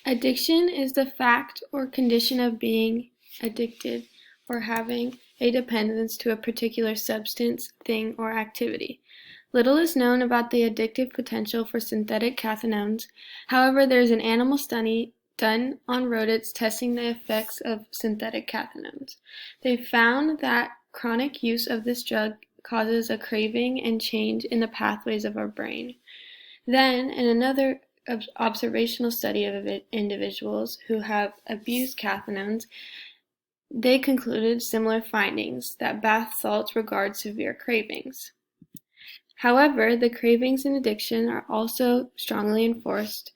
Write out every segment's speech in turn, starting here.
Addiction is the fact or condition of being addicted or having a dependence to a particular substance, thing, or activity. Little is known about the addictive potential for synthetic cathinones. However, there is an animal study done on rodents testing the effects of synthetic cathinones. They found that chronic use of this drug causes a craving and change in the pathways of our brain. Then, in another observational study of individuals who have abused cathinones, they concluded similar findings, that bath salts regard severe cravings. However, the cravings in addiction are also strongly enforced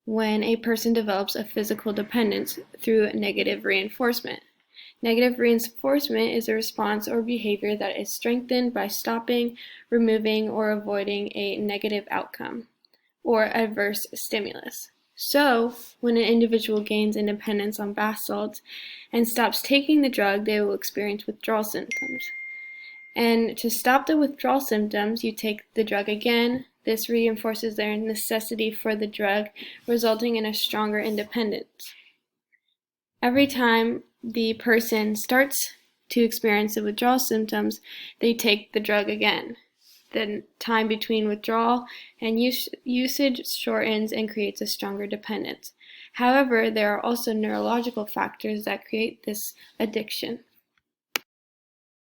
when a person develops a physical dependence through negative reinforcement. Negative reinforcement is a response or behavior that is strengthened by stopping, removing, or avoiding a negative outcome or adverse stimulus. So, when an individual gains independence on bath salts and stops taking the drug, they will experience withdrawal symptoms. And to stop the withdrawal symptoms, you take the drug again. This reinforces their necessity for the drug, resulting in a stronger independence. Every time the person starts to experience the withdrawal symptoms, they take the drug again. The time between withdrawal and usage shortens and creates a stronger dependence. However, there are also neurological factors that create this addiction.